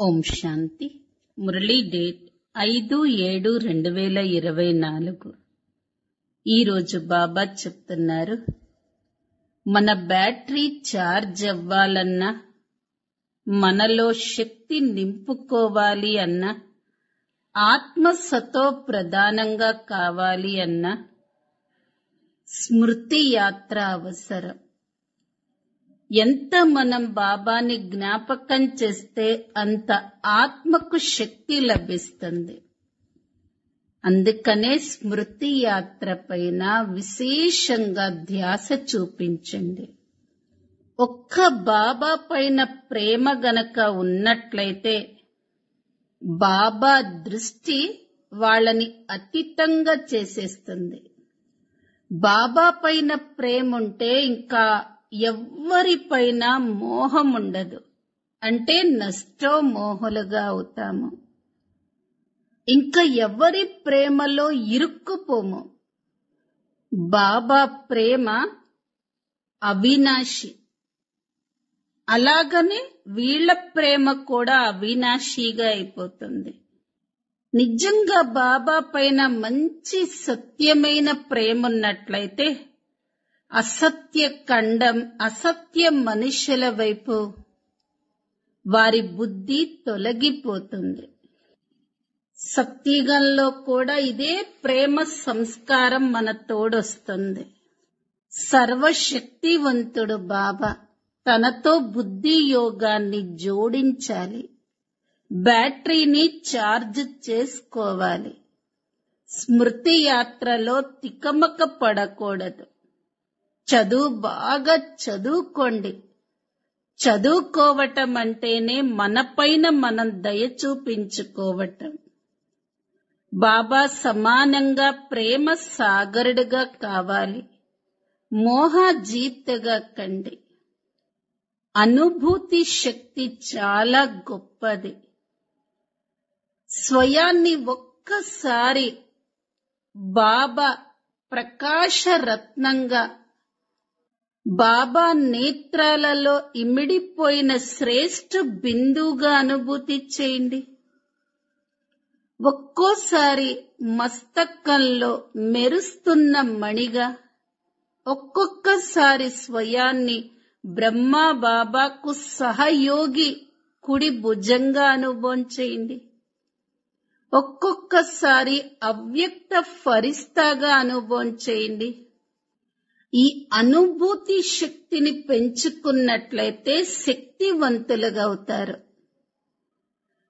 ఓం శాంతి. Murali date 5/7/2024. ఈరోజు బాబా చెప్తున్నారు, మన బ్యాటరీ ఛార్జ్ అవ్వాలన్నా, మనలో శక్తి నింపుకోవాలి అన్నా, ఆత్మ సతో ప్రధానంగా కావాలి అన్నా స్మృతి యాత్ర అవసరం. ఎంత మనం బాబాని జ్ఞాపకం చేస్తే అంత ఆత్మకు శక్తి లభిస్తుంది. అందుకనే స్మృతి యాత్ర పైన విశేషంగా ధ్యాస చూపించండి. ఒక్క బాబా పైన ప్రేమ గనక ఉన్నట్లయితే బాబా దృష్టి వాళ్ళని అతీతంగా చేసేస్తుంది. బాబా పైన ప్రేమ ఉంటే ఇంకా ఎవ్వరిపైన మోహం ఉండదు. అంటే నష్టో మోహలుగా అవుతాము. ఇంకా ఎవరి ప్రేమలో ఇరుక్కుపోము. బాబా ప్రేమ అవినాశి. అలాగనే వీళ్ళ ప్రేమ కూడా అవినాశిగా అయిపోతుంది. నిజంగా బాబా పైన మంచి సత్యమైన ప్రేమ ఉన్నట్లయితే అసత్య ఖండం, అసత్య మనుషుల వైపు వారి బుద్ధి తొలగిపోతుంది. సత్యుగంలో కూడా ఇదే ప్రేమ సంస్కారం మన తోడొస్తుంది. సర్వశక్తివంతుడు బాబా తనతో బుద్ధి యోగాన్ని జోడించాలి. బ్యాటరీని ఛార్జ్ చేసుకోవాలి. స్మృతి యాత్రలో తికమక పడకూడదు. చదువు బాగా చదువుకోండి. చదువుకోవటం అంటేనే మనపైన మనం దయ చూపించుకోవటం. బాబా సమానంగా ప్రేమ సాగరుడుగా కావాలి. మోహజీత్తుగా కండి. అనుభూతి శక్తి చాలా గొప్పది. స్వయాన్ని ఒక్కసారి బాబా ప్రకాశరత్నంగా, బాబా నేత్రాలలో ఇమిడిపోయిన శ్రేష్ఠ బిందువుగా అనుభూతి చేయండి. ఒక్కోసారి మస్తకంలో మెరుస్తున్న మణిగా, ఒక్కొక్కసారి స్వయాన్ని బ్రహ్మా బాబాకు సహయోగి కుడి భుజంగా అనుభవం చేయండి. ఒక్కొక్కసారి అవ్యక్త ఫరిస్తాగా అనుభవం చేయండి. ఈ అనుభూతి శక్తిని పెంచుకున్నట్లయితే శక్తివంతులుగా అవుతారు.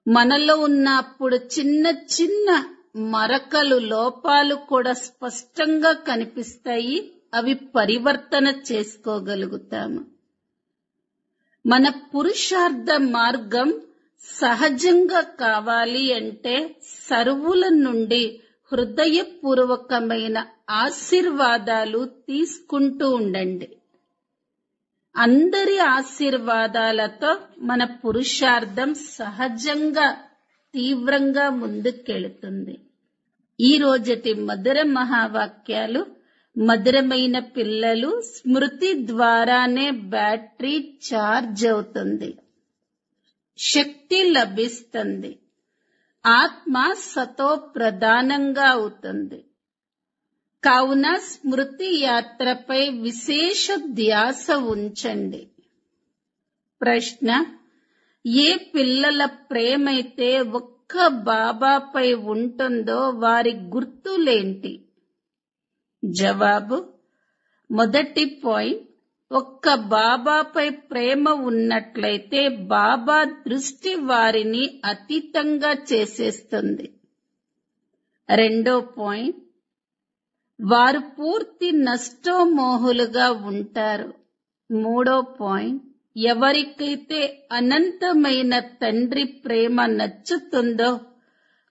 మనలో ఉన్న అప్పుడు చిన్న చిన్న మరకలు, లోపాలు కూడా స్పష్టంగా కనిపిస్తాయి. అవి పరివర్తన చేసుకోగలుగుతాము. మన పురుషార్థ మార్గం సహజంగా కావాలి అంటే సర్వుల నుండి హృదయపూర్వకమైన ఆశీర్వాదాలు తీసుకుంటూ ఉండండి. అందరి ఆశీర్వాదాలతో మన పురుషార్థం సహజంగా తీవ్రంగా ముందుకెళుతుంది. ఈ రోజటి మధుర మహావాక్యాలు, మధురమైన పిల్లలు, స్మృతి ద్వారానే బ్యాటరీ ఛార్జ్ అవుతుంది. శక్తి లభిస్తుంది. ఆత్మ సతో ప్రధానంగా అవుతుంది. కావున స్మృతి యాత్రపై విశేష ధ్యాస ఉంచండి. ప్రశ్న: ఏ పిల్లల ప్రేమైతే ఒక్క బాబాపై ఉంటుందో వారి గుర్తులేంటి? జవాబు: మొదటి పాయింట్, ఒక్క బాబాపై ప్రేమ ఉన్నట్లయితే బాబా దృష్టి వారిని అతీతంగా చేసేస్తుంది. రెండో పాయింట్, వారు పూర్తి నష్టోమోహులుగా ఉంటారు. మూడో పాయింట్, ఎవరికైతే అనంతమైన తండ్రి ప్రేమ నచ్చుతుందో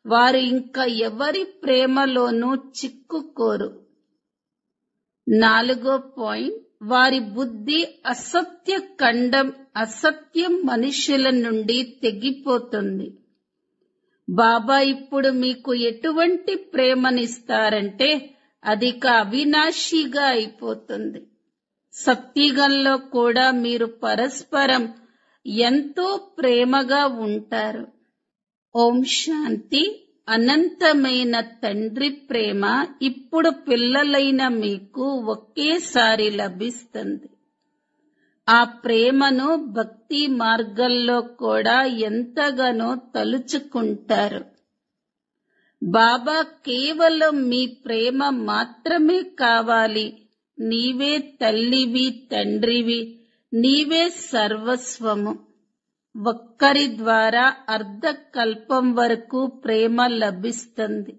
వారు ఇంకా ఎవరి ప్రేమలోనూ చిక్కుకోరు. నాలుగో పాయింట్, వారి బుద్ధి అసత్య ఖండం, అసత్యం మనుషుల నుండి తెగిపోతుంది. బాబా ఇప్పుడు మీకు ఎటువంటి ప్రేమనిస్తారంటే అది అవినాశిగా అయిపోతుంది. సత్యుగంలో కూడా మీరు పరస్పరం ఎంతో ప్రేమగా ఉంటారు. ఓం శాంతి. అనంతమైన తండ్రి ప్రేమ ఇప్పుడు పిల్లలైన మీకు ఒకేసారి లభిస్తుంది. ఆ ప్రేమను భక్తి మార్గంలో కూడా ఎంతగానో తలుచుకుంటారు. బాబా కేవలం మీ ప్రేమ మాత్రమే కావాలి, నీవే తల్లివి తండ్రివి, నీవే సర్వస్వము. ఒక్కరి ద్వారా అర్ధకల్పం వరకు ప్రేమ లభిస్తుంది.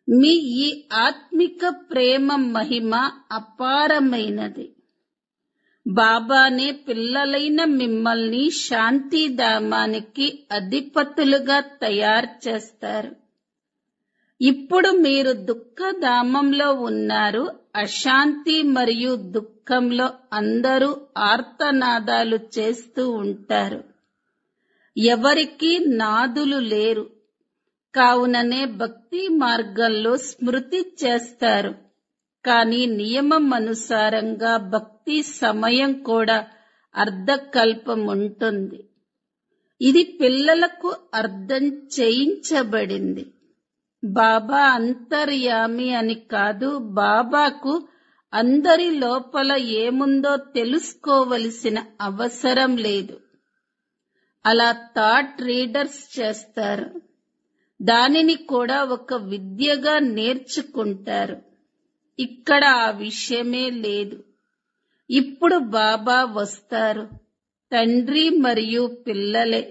మీ ఈ ఆత్మిక ప్రేమ మహిమ అపారమైనది. బాబానే పిల్లలైన మిమ్మల్ని శాంతిధామానికి అధిపతులుగా తయారు చేస్తారు. ఇప్పుడు మీరు దుఃఖధామంలో ఉన్నారు. అశాంతి మరియు దుఃఖంలో అందరూ ఆర్తనాదాలు చేస్తూ ఉంటారు. ఎవరికీ నాదులు లేరు. కావుననే భక్తి మార్గంలో స్మృతి చేస్తారు. కానీ నియమం అనుసారంగా భక్తి సమయం కూడా అర్ధకల్పం ఉంటుంది. ఇది పిల్లలకు అర్థం చేయించబడింది. బాబా అంతర్యామి అని కాదు, బాబాకు అందరి లోపల ఏముందో తెలుసుకోవలసిన అవసరం లేదు. అలా థాట్ రీడర్స్ చేస్తారు. దానిని కూడా ఒక విద్యగా నేర్చుకుంటారు. ఇక్కడ ఆ విషయమే లేదు. ఇప్పుడు బాబా వస్తారు. తండ్రి మరియు పిల్లలే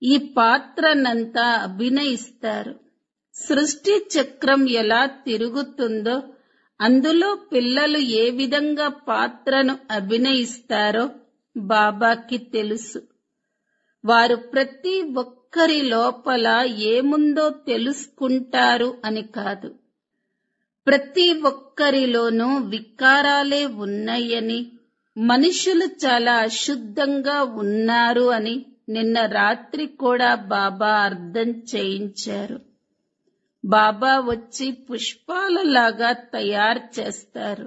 ఈ పాత్రనంతా అభినయిస్తారు. సృష్టి చక్రం ఎలా తిరుగుతుందో అందులో పిల్లలు ఏ విధంగా పాత్రను అభినయిస్తారో బాబాకి తెలుసు. వారు ప్రతి ఒక్కరి లోపల ఏముందో తెలుసుకుంటారు అని కాదు, ప్రతి ఒక్కరిలోనూ వికారాలే ఉన్నాయని, మనుషులు చాలా అశుద్ధంగా ఉన్నారు అని నిన్న రాత్రి కూడా బాబా అర్థం చేయించారు. బాబా వచ్చి పుష్పాలలాగా తయారు చేస్తారు.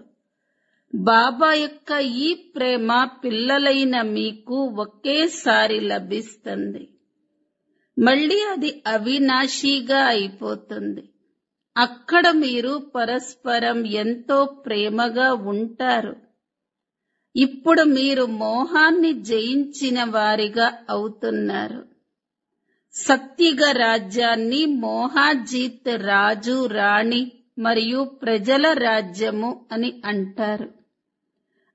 బాబా యొక్క ఈ ప్రేమ పిల్లలైన మీకు ఒకేసారి లభిస్తుంది. మళ్ళీ అది అవినాశిగా అయిపోతుంది. అక్కడ మీరు పరస్పరం ఎంతో ప్రేమగా ఉంటారు. ఇప్పుడు మీరు మోహాన్ని జయించిన వారిగా అవుతున్నారు. సత్యుగ రాజ్యాన్ని మోహాజీత్ రాజు, రాణి మరియు ప్రజల రాజ్యము అని అంటారు.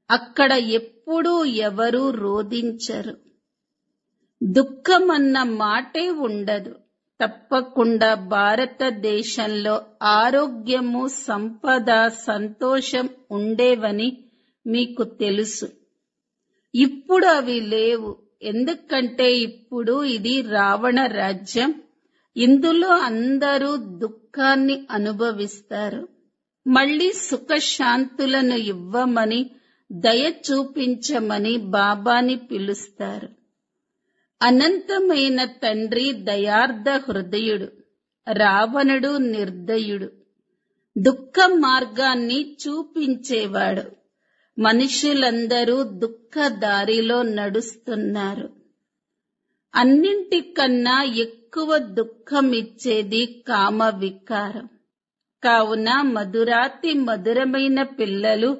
అక్కడ ఎప్పుడూ ఎవరూ రోదించరు. దుఃఖమన్న మాటే ఉండదు. తప్పకుండా భారతదేశంలో ఆరోగ్యము, సంపద, సంతోషం ఉండేవని మీకు తెలుసు. ఇప్పుడు అవి లేవు. ఎందుకంటే ఇప్పుడు ఇది రావణ రాజ్యం. ఇందులో అందరూ దుఃఖాన్ని అనుభవిస్తారు. మళ్ళీ సుఖశాంతులను ఇవ్వమని, దయ చూపించమని బాబాని పిలుస్తారు. అనంతమైన తండ్రి దయార్థ హృదయుడు, రావణుడు నిర్దయుడు, దుఃఖ మార్గాన్ని చూపించేవాడు. మనుషులందరూ దుఃఖదారిలో నడుస్తున్నారు. అన్నింటికన్నా ఎక్కువ దుఃఖం ఇచ్చేది కామ వికారం. కావున మధురాతి మధురమైన పిల్లలు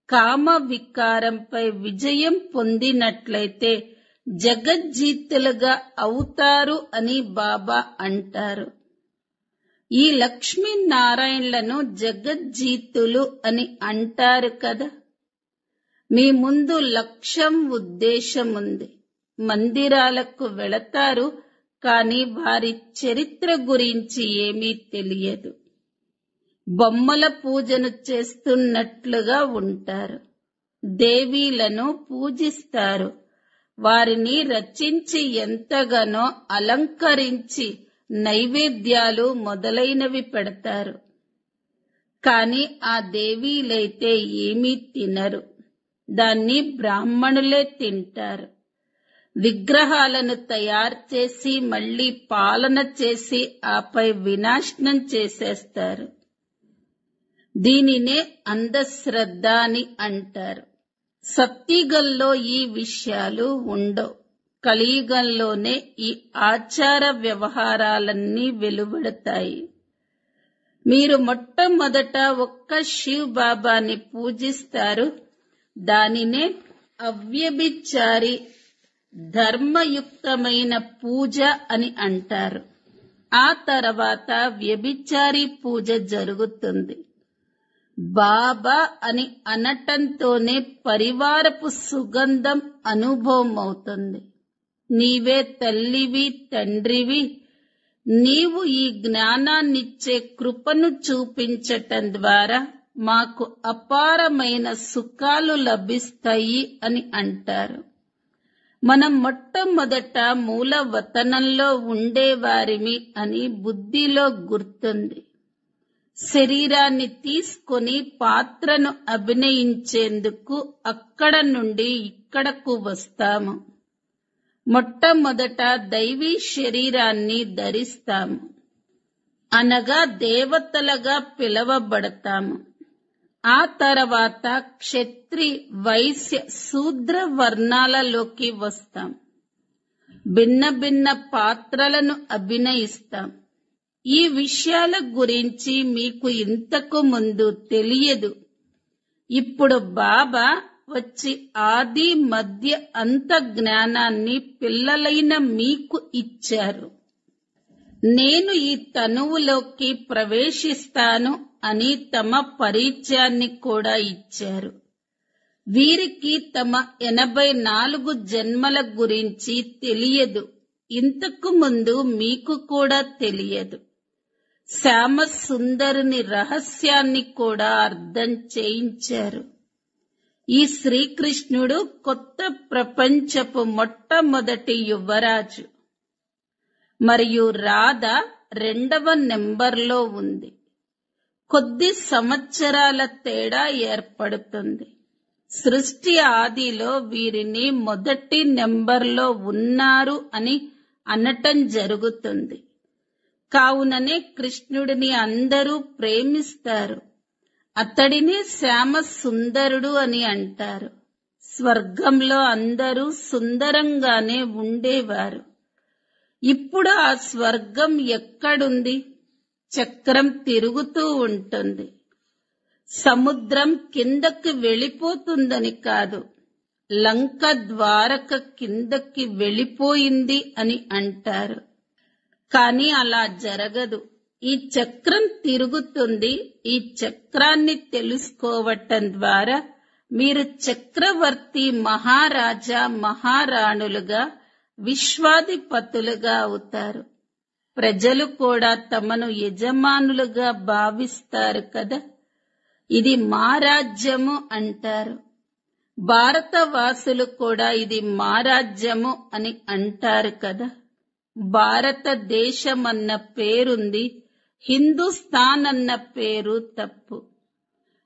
కామ వికారంపై విజయం పొందినట్లయితే జగజ్జీతులుగా అవుతారు అని బాబా అంటారు. ఈ లక్ష్మీనారాయణలను జగజ్జీతులు అని అంటారు కదా. మీ ముందు లక్ష్యం, ఉద్దేశం ఉంది. మందిరాలకు వెళతారు, కానీ వారి చరిత్ర గురించి ఏమీ తెలియదు. బొమ్మల పూజను చేస్తున్నట్లుగా ఉంటారు. దేవీలను పూజిస్తారు. వారిని రచించి ఎంతగానో అలంకరించి నైవేద్యాలు మొదలైనవి పెడతారు. కాని ఆ దేవీలైతే ఏమీ తినరు. దాన్ని బ్రాహ్మణులే తింటారు. విగ్రహాలను తయారు చేసి మళ్లీ పాలన చేసి ఆపై వినాశనం చేసేస్తారు. దీనినే అంధశ్రద్ధ అని అంటారు. సత్యుగంలో ఈ విషయాలు ఉండవు. కలియుగంలోనే ఈ ఆచార వ్యవహారాలన్నీ వెలువడతాయి. మీరు మొట్టమొదట ఒక్క శివ్ బాబాని పూజిస్తారు. దానినే అవ్యభిచారి ధర్మయుక్తమైన పూజ అని అంటారు. ఆ తర్వాత వ్యభిచారి పూజ జరుగుతుంది. బాబా అని అనటంతోనే పరివారపు సుగంధం అనుభవం అవుతుంది. నీవే తల్లివి, తండ్రివి. నీవు ఈ జ్ఞానాన్నిచ్చే కృపను చూపించటం ద్వారా మాకు అపారమైన సుఖాలు లభిస్తాయి అని అంటారు. మనం మొట్టమొదట మూల వతనంలో ఉండేవారిమి అని బుద్ధిలో గుర్తుంది. శరీరాన్ని తీసుకొని పాత్రను అభినయించేందుకు అక్కడ నుండి ఇక్కడకు వస్తాము. మొట్టమొదట దైవీ శరీరాన్ని ధరిస్తాము, అనగా దేవతలుగా పిలవబడతాము. ఆ తర్వాత క్షత్రి, వైశ్య, శూద్ర వర్ణాలలోకి వస్తాం. భిన్న భిన్న పాత్రలను అభినయిస్తాం. ఈ విషయాల గురించి మీకు ఇంతకు ముందు తెలియదు. ఇప్పుడు బాబా వచ్చి ఆది, మధ్య, అంత జ్ఞానాన్ని పిల్లలైన మీకు ఇచ్చారు. నేను ఈ తనువులోకి ప్రవేశిస్తాను అని తమ పరిచయాన్ని కూడా ఇచ్చారు. వీరికి తమ 84 జన్మల గురించి తెలియదు. ఇంతకు ముందు మీకు కూడా తెలియదు. శ్యామ సుందరుని రహస్యాన్ని కూడా అర్థం చేయించారు. ఈ శ్రీకృష్ణుడు కొత్త ప్రపంచపు మొట్టమొదటి యువరాజు మరియు రాధ 2వ నెంబర్లో ఉంది. కొద్ది సంవత్సరాల తేడా ఏర్పడుతుంది. సృష్టి ఆదిలో వీరిని మొదటి నెంబర్లో ఉన్నారు అని అనటం జరుగుతుంది. కావుననే కృష్ణుడిని అందరూ ప్రేమిస్తారు. అతడిని శ్యామ సుందరుడు అని అంటారు. స్వర్గంలో అందరూ సుందరంగానే ఉండేవారు. ఇప్పుడు ఆ స్వర్గం ఎక్కడుంది? చక్రం తిరుగుతూ ఉంటుంది. సముద్రం కిందకి వెళ్ళిపోతుందని కాదు, లంక ద్వారక కిందకి వెళ్ళిపోయింది అని అంటారు. కానీ అలా జరగదు. ఈ చక్రం తిరుగుతుంది. ఈ చక్రాన్ని తెలుసుకోవటం ద్వారా మీరు చక్రవర్తి, మహారాజా, మహారాణులుగా, విశ్వాధిపతులుగా అవుతారు. ప్రజలు కూడా తమను యజమానులుగా భావిస్తారు కదా. ఇది మా రాజ్యము అంటారు. భారతవాసులు కూడా ఇది మా రాజ్యము అని అంటారు కదా. భారతదేశమన్న పేరుంది, హిందుస్థాన్ అన్న పేరు తప్పు.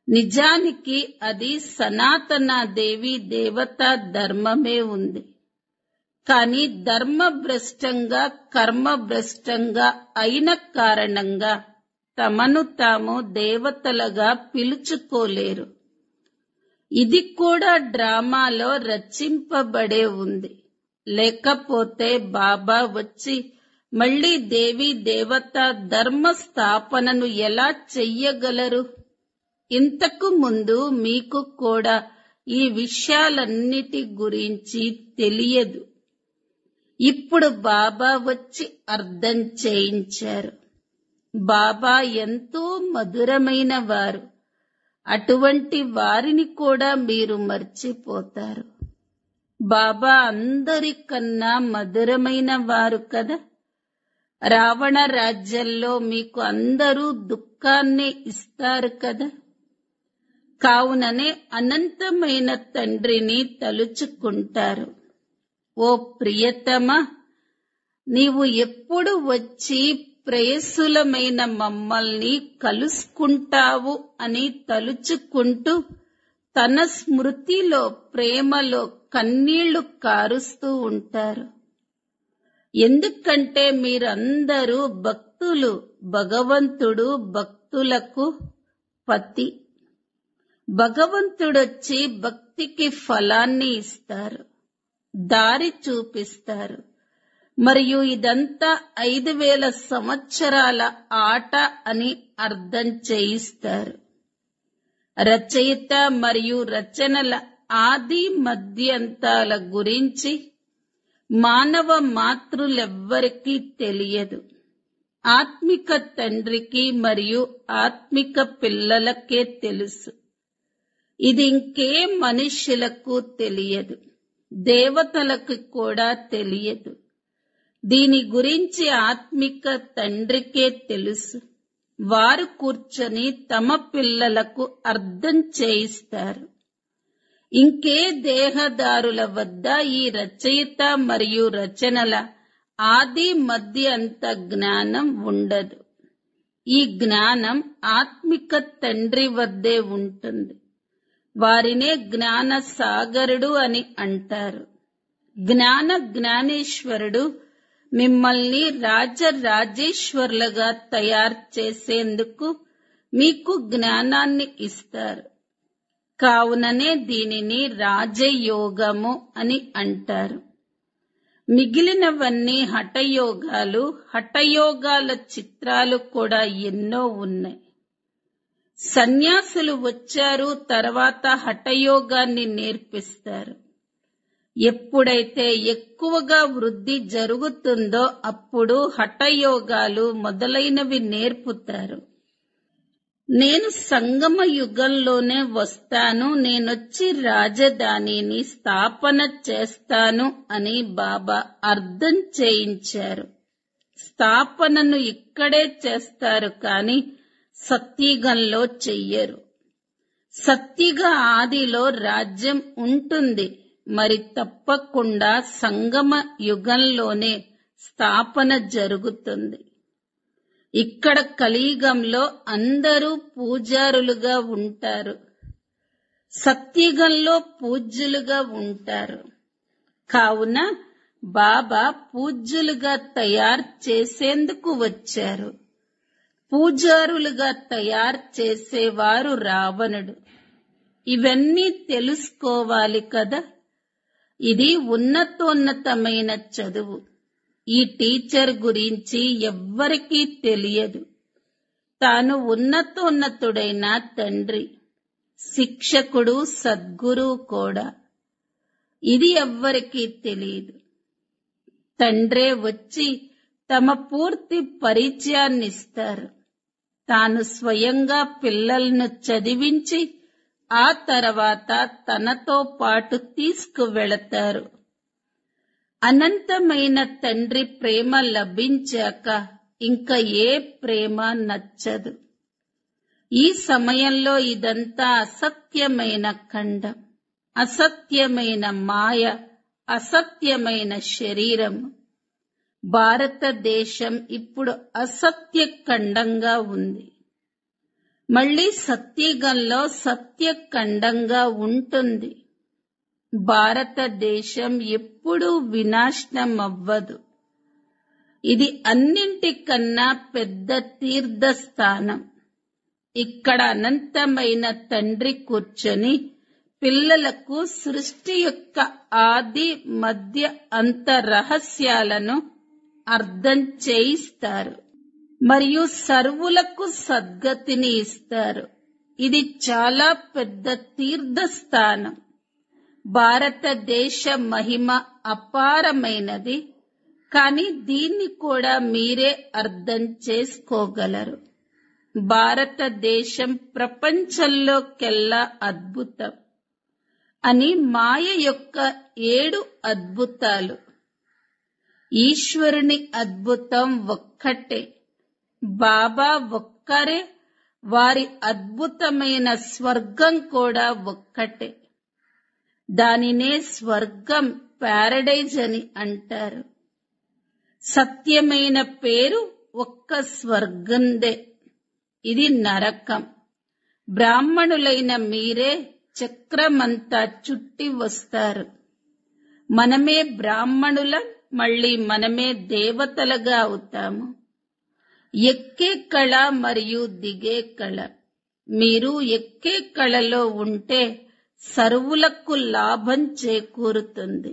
నిజానికి అది సనాతన దేవి దేవతా ధర్మమే ఉంది. కానీ ధర్మభ్రష్టంగా, కర్మభ్రష్టంగా అయిన కారణంగా తమను తాము దేవతలుగా పిలుచుకోలేరు. ఇది కూడా డ్రామాలో రచింపబడే ఉంది. లేకపోతే బాబా వచ్చి మళ్ళీ దేవీ దేవతా ధర్మ స్థాపనను ఎలా చెయ్యగలరు? ఇంతకు ముందు మీకు కూడా ఈ విషయాలన్నిటి గురించి తెలియదు. ఇప్పుడు బాబా వచ్చి అర్థం చేయించారు. బాబా ఎంతో మధురమైన వారు. అటువంటి వారిని కూడా మీరు మర్చిపోతారు. బాబా అందరికన్నా మధురమైన వారు కదా. రావణ రాజ్యంలో మీకు అందరూ దుఃఖాన్నే ఇస్తారు కదా. కావుననే అనంతమైన తండ్రిని తలుచుకుంటారు. ఓ ప్రియతమ, నీవు ఎప్పుడు వచ్చి ప్రేయసులమైన మమ్మల్ని కలుసుకుంటావు అని తలుచుకుంటూ తన స్మృతిలో, ప్రేమలో కన్నీళ్లు కారుస్తూ ఉంటారు. ఎందుకంటే మీరందరూ భక్తులు. భగవంతుడు భక్తులకు పతి. భగవంతుడొచ్చి భక్తికి ఫలాన్ని ఇస్తారు. దారి చూపిస్తారు. మరియు ఇదంతా 5000 సంవత్సరాల ఆట అని అర్థం చేయిస్తారు. రచయిత మరియు రచనల ఆది మధ్యంతాల గురించి మానవ మాతృలెవ్వరికీ తెలియదు. ఆత్మిక తండ్రికి మరియు ఆత్మిక పిల్లలకే తెలుసు. ఇది ఇంకే మనుష్యులకు తెలియదు, దేవతలకు కూడా తెలియదు. దీని గురించి ఆత్మిక తండ్రికే తెలుసు. వారు కూర్చొని తమ పిల్లలకు అర్థం చేయిస్తారు. ఇంకే దేహదారుల వద్ద ఈ రచయిత మరియు రచనల ఆది మధ్య అంత జ్ఞానం ఉండదు. ఈ జ్ఞానం ఆత్మిక తండ్రి వద్దే ఉంటుంది. వారినే జ్ఞాన సాగరుడు అని అంటారు. జ్ఞానేశ్వరుడు మిమ్మల్ని రాజరాజేశ్వరులుగా తయారు చేసేందుకు మీకు జ్ఞానాన్ని ఇస్తారు. కావుననే దీనిని రాజయోగము అని అంటారు. మిగిలినవన్నీ హఠయోగాలు. హఠయోగాల చిత్రాలు కూడా ఎన్నో ఉన్నాయి. సన్యాసులు వచ్చారు, తర్వాత హఠయోగాన్ని నేర్పిస్తారు. ఎప్పుడైతే ఎక్కువగా వృద్ధి జరుగుతుందో అప్పుడు హఠయోగాలు మొదలైనవి నేర్పుతారు. నేను సంగమ యుగంలోనే వస్తాను, నేనొచ్చి రాజధానిని స్థాపన చేస్తాను అని బాబా అర్థం చేయించారు. స్థాపనను ఇక్కడే చేస్తారు, కానీ సత్యుగంలో చెయ్యరు. సత్యుగ ఆదిలో రాజ్యం ఉంటుంది, మరి తప్పకుండా సంగమ యుగంలోనే స్థాపన జరుగుతుంది. ఇక్కడ కలియుగంలో అందరూ పూజారులుగా ఉంటారు, సత్యుగంలో పూజ్యులుగా ఉంటారు. కావున బాబా పూజ్యులుగా తయారు చేసేందుకు వచ్చారు. పూజారులుగా తయారు చేసేవారు రావణుడు. ఇవన్నీ తెలుసుకోవాలి కదా. ఇది ఉన్నతోన్నతమైన చదువు. ఈ టీచర్ గురించి ఎవ్వరికీ తెలియదు. తాను ఉన్నతోన్నతుడైన తండ్రి, శిక్షకుడు, సద్గురువు కూడా. ఇది ఎవ్వరికీ తెలియదు. తండ్రే వచ్చి తమ పూర్తి పరిచయాన్నిస్తారు. తాను స్వయంగా పిల్లలను చదివించి ఆ తర్వాత తనతో పాటు తీసుకువెళతారు. అనంతమైన తండ్రి ప్రేమ లభించాక ఇంకా ఏ ప్రేమ నచ్చదు. ఈ సమయంలో ఇదంతా అసత్యమైన ఖండం, అసత్యమైన మాయ, అసత్యమైన శరీరం. భారతదేశం ఇప్పుడు అసత్య ఖండంగా ఉంది. మళ్ళీ సత్యుగంలో సత్యఖండంగా ఉంటుంది. భారతదేశం ఎప్పుడూ వినాశనం అవ్వదు. ఇది అన్నింటికన్నా పెద్ద తీర్థస్థానం. ఇక్కడ అనంతమైన తండ్రి కూర్చొని పిల్లలకు సృష్టి యొక్క ఆది మధ్య అంత రహస్యాలను అర్థం చేయిస్తారు మరియు సర్వులకు సద్గతిని ఇస్తారు. ఇది చాలా పెద్ద తీర్థస్థానం. భారతదేశ మహిమ అపారమైనది, కానీ దీన్ని కూడా మీరే అర్థం చేసుకోగలరు. భారతదేశం ప్రపంచంలోకెల్లా అద్భుతం అని మాయ యొక్క 7 అద్భుతాలు. ఈశ్వరుని అద్భుతం ఒక్కటే, బాబా ఒక్కరే. వారి అద్భుతమైన స్వర్గం కూడా ఒక్కటే. దానినే స్వర్గం, ప్యారడైజ్ అని అంటారు. సత్యమైన పేరు ఒక్క స్వర్గందే. ఇది నరకం. బ్రాహ్మణులైన మీరే చక్రమంతా చుట్టి వస్తారు. మనమే బ్రాహ్మణులం, మళ్ళీ మనమే దేవతలుగా అవుతాము. ఎక్కే కళ మరియు దిగే కళ. మీరు ఎక్కే కళలో ఉంటే సర్వులకు లాభం చేకూరుతుంది.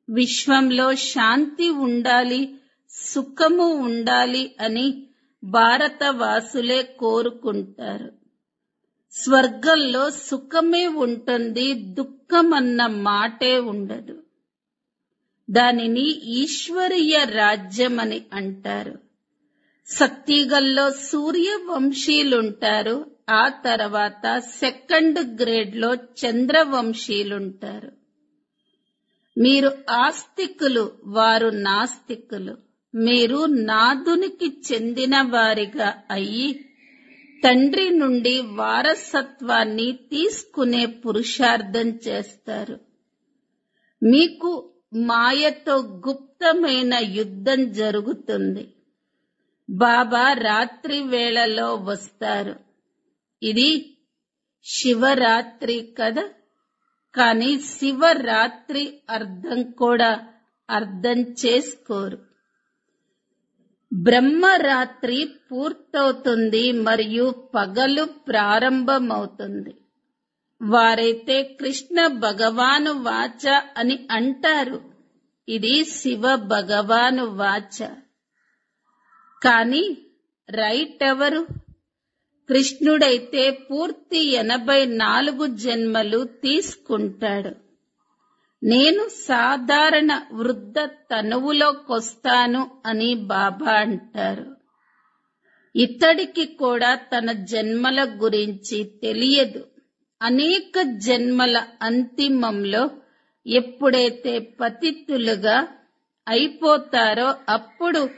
విశ్వంలో శాంతి ఉండాలి, సుఖము ఉండాలి అని భారతవాసులే కోరుకుంటారు. స్వర్గంలో సుఖమే ఉంటుంది, దుఃఖమన్న మాటే ఉండదు. దానిని ఈశ్వరీయ రాజ్యమని అంటారు. సత్యుగంలో సూర్యవంశీలుంటారు, ఆ తర్వాత సెకండ్ గ్రేడ్లో చంద్రవంశీలుంటారు. మీరు ఆస్తికులు, వారు నాస్తికులు. మీరు నాదునికి చెందిన వారిగా అయ్యి తండ్రి నుండి వారసత్వాన్ని తీసుకునే పురుషార్థం చేస్తారు. మీకు మాయతో గుప్తమైన యుద్ధం జరుగుతుంది. బాబా రాత్రి వేళలో వస్తారు. ఇది శివరాత్రి కదా, కానీ శివరాత్రి అర్థం కూడా అర్థం చేసుకోరు. బ్రహ్మరాత్రి పూర్తవుతుంది మరియు పగలు ప్రారంభమవుతుంది. వారైతే కృష్ణ భగవాను వాచ అని అంటారు. ఇది శివ భగవాను వాచ. కానీ రైట్ ఎవరు? కృష్ణుడైతే పూర్తి 84 జన్మలు తీసుకుంటాడు. నేను సాధారణ వృద్ధ తనువులోకొస్తాను అని బాబా అంటారు. ఇతడికి కూడా తన జన్మల గురించి తెలియదు. అనేక జన్మల అంతిమంలో ఎప్పుడైతే పతితులుగా అయిపోతారో అప్పుడు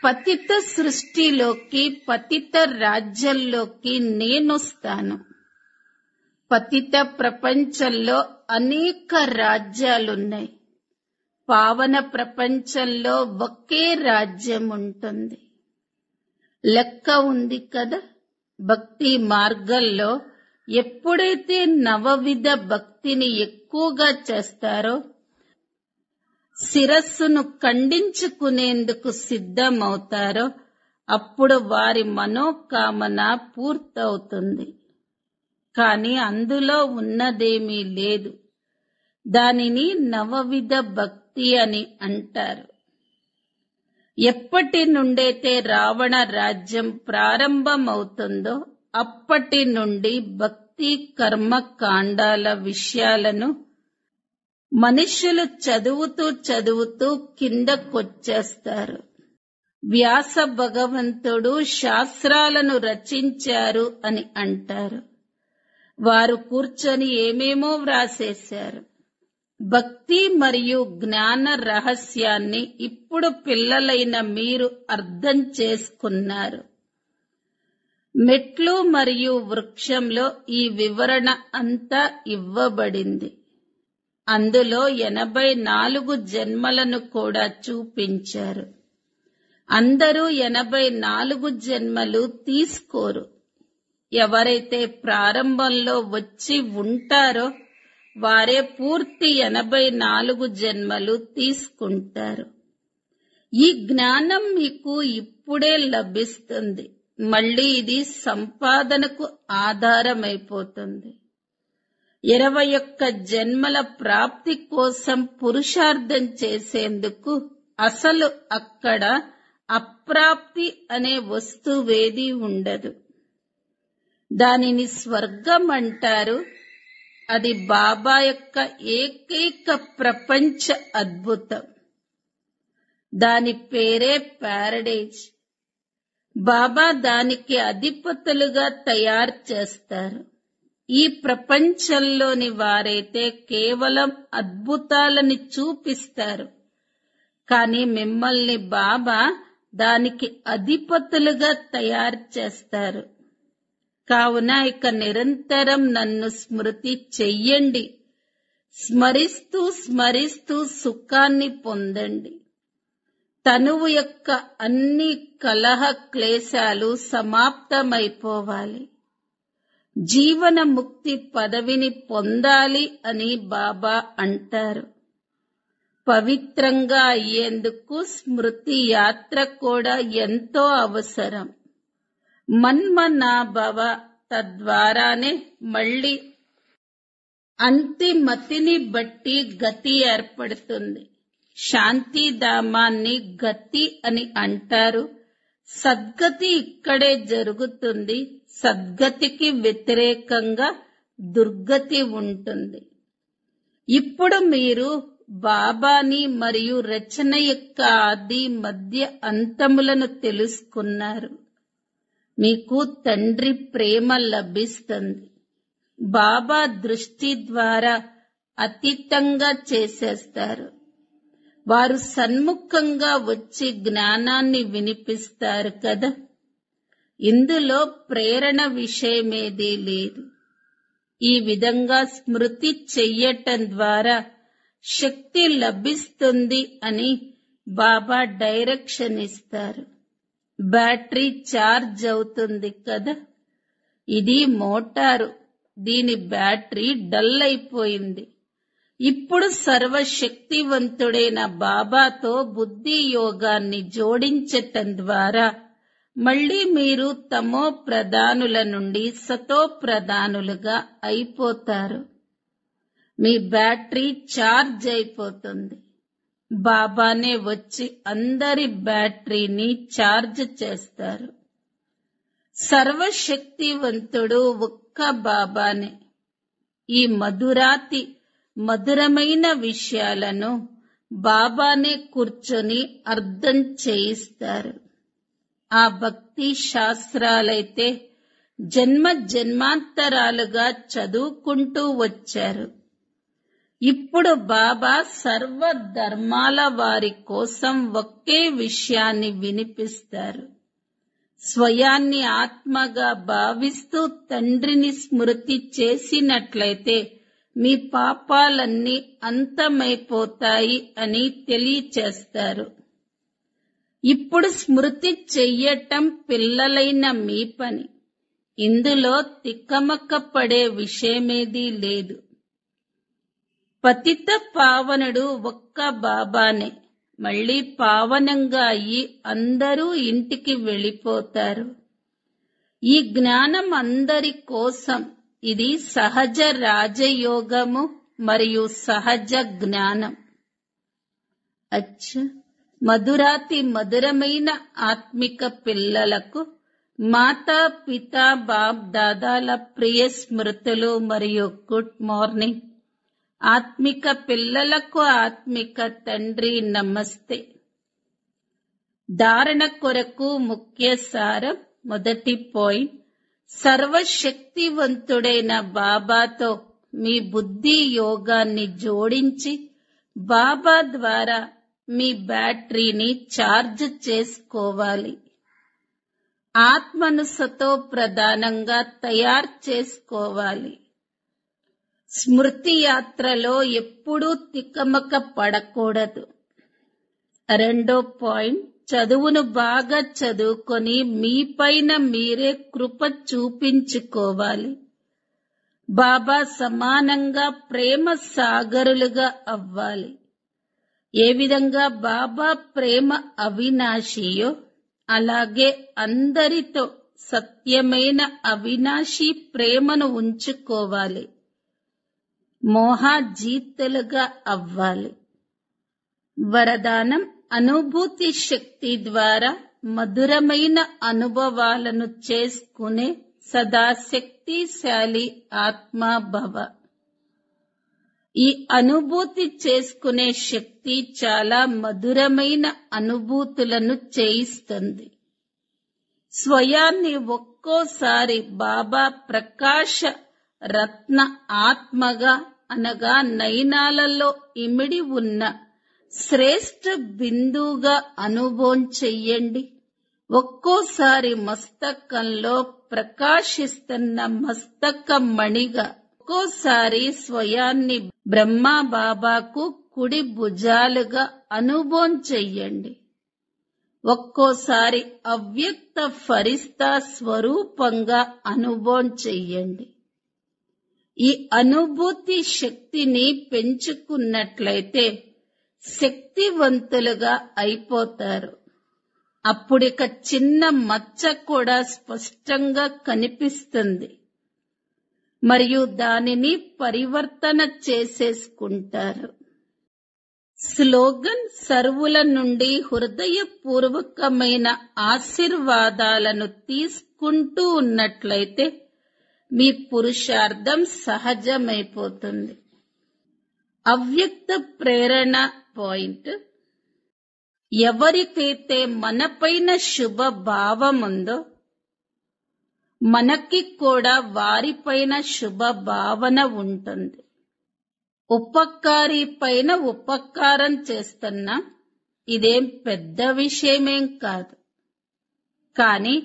పతిత సృష్టిలోకి, పతిత రాజ్యంలోకి నేనొస్తాను. పతిత ప్రపంచంలో అనేక రాజ్యాలున్నాయి. పావన ప్రపంచంలో ఒకే రాజ్యం ఉంటుంది. లెక్క ఉంది కదా. భక్తి మార్గంలో ఎప్పుడైతే నవవిధ భక్తిని ఎక్కువగా చేస్తారో, శిరస్సును ఖండించుకునేందుకు సిద్ధమవుతారో, అప్పుడు వారి మనోకామన పూర్తవుతుంది. కానీ అందులో ఉన్నదేమీ లేదు. దానిని నవవిధ భక్తి అని అంటారు. ఎప్పటి నుండైతే రావణ రాజ్యం ప్రారంభమవుతుందో అప్పటి నుండి భక్తి కర్మకాండాల విషయాలను మనుష్యులు చదువుతూ కిందకొచ్చేస్తారు. వ్యాస భగవంతుడు శాస్త్రాలను రచించారు అని అంటారు. వారు కూర్చొని ఏమేమో వ్రాసేశారు. భక్తి మరియు జ్ఞాన రహస్యాన్ని ఇప్పుడు పిల్లలైన మీరు అర్థం చేసుకున్నారు. మెట్లు మరియు వృక్షంలో ఈ వివరణ అంతా ఇవ్వబడింది. అందులో 84 జన్మలను కూడా చూపించారు. అందరూ 84 జన్మలు తీసుకోరు. ఎవరైతే ప్రారంభంలో వచ్చి ఉంటారో వారే పూర్తి 84 జన్మలు తీసుకుంటారు. ఈ జ్ఞానం మీకు ఇప్పుడే లభిస్తుంది. మళ్ళీ ఇది సంపాదనకు ఆధారమైపోతుంది. 21 జన్మల ప్రాప్తి కోసం పురుషార్థం చేసేందుకు అసలు అక్కడ అప్రాప్తి అనే వస్తువేది ఉండదు. దానిని స్వర్గం అంటారు. అది బాబా యొక్క ఏకైక ప్రపంచ అద్భుతం. దాని పేరే ప్యారడైజ్. బాబా దానికి అధిపతులుగా తయారు చేస్తారు. ఈ ప్రపంచంలోని వారైతే కేవలం అద్భుతాలని చూపిస్తారు. కానీ మిమ్మల్ని బాబా దానికి అధిపతులుగా తయారు చేస్తారు. కావున ఇక నిరంతరం నన్ను స్మృతి చెయ్యండి. స్మరిస్తూ స్మరిస్తూ సుఖాన్ని పొందండి. తనువు యొక్క అన్ని కలహ క్లేశాలు సమాప్తమైపోవాలి. జీవన ముక్తి పదవిని పొందాలి అని బాబా అంటారు. పవిత్రంగా అయ్యేందుకు స్మృతి యాత్ర కూడా ఎంతో అవసరం. మన్మనాభవ, తద్వారానే మళ్ళీ అంతిమతిని బట్టి గతి ఏర్పడుతుంది. శాంతిధామాన్ని గతి అని అంటారు. సద్గతి ఇక్కడే జరుగుతుంది. సద్గతికి వ్యతిరేకంగా దుర్గతి ఉంటుంది. ఇప్పుడు మీరు బాబాని మరియు రచన యొక్క ఆది మధ్య అంతములను తెలుసుకున్నారు. మీకు తండ్రి ప్రేమ లభిస్తుంది. బాబా దృష్టి ద్వారా అతీతంగా చేసేస్తారు. వారు సన్ముఖంగా వచ్చి జ్ఞానాన్ని వినిపిస్తారు కదా. ఇందులో ప్రేరణ విషయమేదీ లేదు. ఈ విధంగా స్మృతి చెయ్యటం ద్వారా శక్తి లభిస్తుంది అని బాబా డైరెక్షన్ ఇస్తారు. బ్యాటరీ ఛార్జ్ అవుతుంది కదా. ఇది మోటారు. దీని బ్యాటరీ డల్ అయిపోయింది. ఇప్పుడు సర్వశక్తివంతుడైన బాబాతో బుద్ధి యోగాన్ని జోడించటం ద్వారా మళ్ళీ మీరు తమో ప్రధానుల నుండి సతో ప్రధానులుగా అయిపోతారు. మీ బ్యాటరీ ఛార్జ్ అయిపోతుంది. బాబానే వచ్చి అందరి బ్యాటరీని ఛార్జ్ చేస్తారు. సర్వశక్తివంతుడు ఒక్క బాబానే. ఈ మధురమైన విషయాలను బాబానే కూర్చొని అర్థం చేయిస్తారు. ఆ భక్తి శాస్త్రాలైతే జన్మ జన్మాంతరాలుగా చదువుకుంటూ వచ్చారు. ఇప్పుడు బాబా సర్వ ధర్మాల వారి కోసం ఒకే విషయాన్ని వినిపిస్తారు. స్వయాన్ని ఆత్మగా భావిస్తూ తండ్రిని స్మృతి చేసినట్లయితే మీ పాపాలన్నీ అంతమైపోతాయి అని తెలియచేస్తారు. ఇప్పుడు స్మృతి చెయ్యటం పిల్లలైన మీ పని. ఇందులో తికమక పడే విషయమేదీ లేదు. పతిత పావనుడు ఒక్క బాబానే. మళ్ళీ పావనంగా అయ్యి అందరూ ఇంటికి వెళ్ళిపోతారు. ఈ జ్ఞానం అందరి కోసం. ఇది సహజ రాజయోగము మరియు సహజ జ్ఞానం. మధురాతి మధురమైన ఆత్మిక పిల్లలకు మాతా పితా బాప్ దాదాల ప్రియ స్మృతులు మరియు గుడ్ మార్నింగ్. ఆత్మిక పిల్లలకు ఆత్మిక తండ్రి నమస్తే. ధారణ కొరకు ముఖ్య సారం. మొదటి పాయింట్, సర్వశక్తివంతుడైన బాబాతో మీ బుద్ధి యోగాన్ని జోడించి బాబా ద్వారా మీ బ్యాటరీని ఛార్జ్ చేసుకోవాలి. ఆత్మను సతో ప్రధానంగా తయారు చేసుకోవాలి. స్మృతి యాత్రలో ఎప్పుడూ తికమక పడకూడదు. రెండో పాయింట్, చదువును బాగా చదువుకొని మీపైన మీరే కృప చూపించుకోవాలి. బాబా సమానంగా ప్రేమ సాగరులుగా అవ్వాలి. ఏ విధంగా బాబా ప్రేమ అవినాశియో అలాగే అందరితో సత్యమైన అవినాశి ప్రేమను ఉంచుకోవాలి. మోహాజీతులుగా అవ్వాలి. వరదానం, అనుభూతి శక్తి ద్వారా మధురమైన అనుభవాలను చేసుకునే సదా శక్తిశాలి ఆత్మా భవ. ఈ అనుభూతి చేసుకునే శక్తి చాలా మధురమైన అనుభూతులను చేయిస్తుంది. స్వయాన్ని ఒక్కోసారి బాబా ప్రకాశ రత్న ఆత్మగా అనగా నయనాలలో ఇమిడి ఉన్న శ్రేష్ఠ బిందువుగా అనుభవం చెయ్యండి. ఒక్కోసారి మస్తకంలో ప్రకాశిస్తున్న మస్తక మణిగా, ఒక్కోసారి స్వయాన్ని బ్రహ్మ బాబాకు కుడి భుజాలుగా అనుభవం చెయ్యండి. ఒక్కోసారి అవ్యక్త ఫరిస్తా స్వరూపంగా అనుభవం చెయ్యండి. ఈ అనుభూతి శక్తిని పెంచుకున్నట్లయితే శక్తివంతులుగా అయిపోతారు. అప్పుడిక చిన్న మచ్చ కూడా స్పష్టంగా కనిపిస్తుంది మరియు దానిని పరివర్తన చేసేసుకుంటారు. స్లోగన్ సర్వుల నుండి హృదయపూర్వకమైన ఆశీర్వాదాలను తీసుకుంటూ ఉన్నట్లయితే మీ పురుషార్థం సహజమైపోతుంది. అవ్యక్త ప్రేరణ పాయింట్: ఎవరికైతే మనపైన శుభ భావం ఉందో మనకి కూడా వారిపైన శుభ భావన ఉంటుంది. ఉపకారి పైన ఉపకారం చేస్తున్నా ఇదేం పెద్ద విషయమేం కాదు. కానీ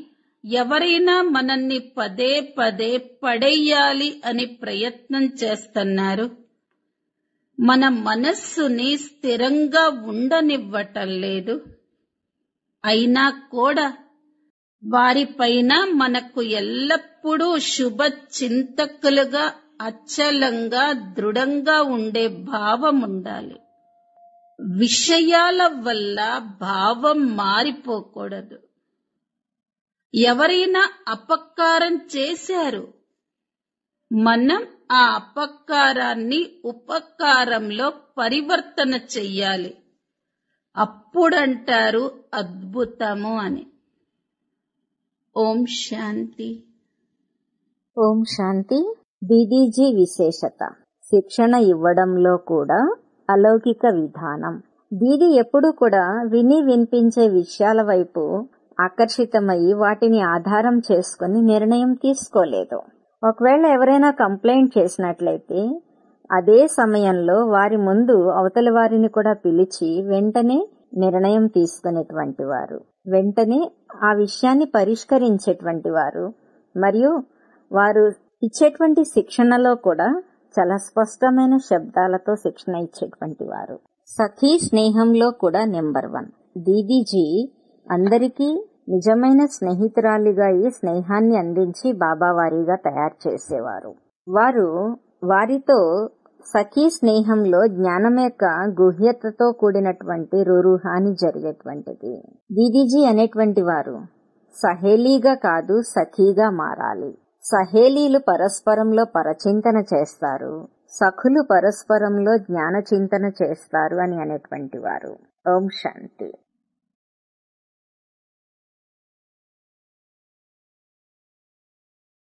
ఎవరైనా మనల్ని పదే పదే పడేయాలి అని ప్రయత్నం చేస్తున్నారు, మన మనస్సుని స్థిరంగా ఉండనివ్వటం లేదు. అయినా కూడా వారిపైన మనకు ఎల్లప్పుడూ శుభ చింతకులుగా అచలంగా దృఢంగా ఉండే భావం ఉండాలి. విషయాల వల్ల భావం మారిపోకూడదు. ఎవరైనా అపకారం చేశారు, మనం ఆ అపకారాన్ని ఉపకారంలో పరివర్తన చెయ్యాలి. అప్పుడంటారు అద్భుతము అని. ఓం శాంతి. ఓం శాంతి. దీదీజీ విశేషత: శిక్షణ ఇవ్వడంలో కూడా అలౌకిక విధానం. దీది ఎప్పుడూ కూడా విని వినిపించే విషయాల వైపు ఆకర్షితమయ్యి వాటిని ఆధారం చేసుకుని నిర్ణయం తీసుకోలేదు. ఒకవేళ ఎవరైనా కంప్లైంట్ చేసినట్లయితే అదే సమయంలో వారి ముందు అవతలి వారిని కూడా పిలిచి వెంటనే నిర్ణయం తీసుకునేటువంటి వారు, వెంటనే ఆ విషయాన్ని పరిష్కరించేటువంటి వారు, మరియు వారు ఇచ్చేటువంటి శిక్షణలో కూడా చాలా స్పష్టమైన శబ్దాలతో శిక్షణ ఇచ్చేటువంటి వారు. సఖీ స్నేహంలో కూడా నెంబర్ 1. దీదీజీ అందరికీ నిజమైన స్నేహితురాలిగా ఈ స్నేహాన్ని అందించి బాబావారీగా తయారు చేసేవారు. వారు వారితో సఖీ స్నేహంలో జ్ఞానం యొక్క గుహ్యతతో కూడినటువంటి రురుహాని జరిగేటువంటిది. దీదీజీ అనేటువంటి వారు సహేలీగా కాదు సఖీగా మారాలి. సహేలీలు పరస్పరంలో పరచింతన చేస్తారు, సఖులు పరస్పరంలో జ్ఞాన చింతన చేస్తారు అని అనేటువంటి వారు. ఓం శాంతి.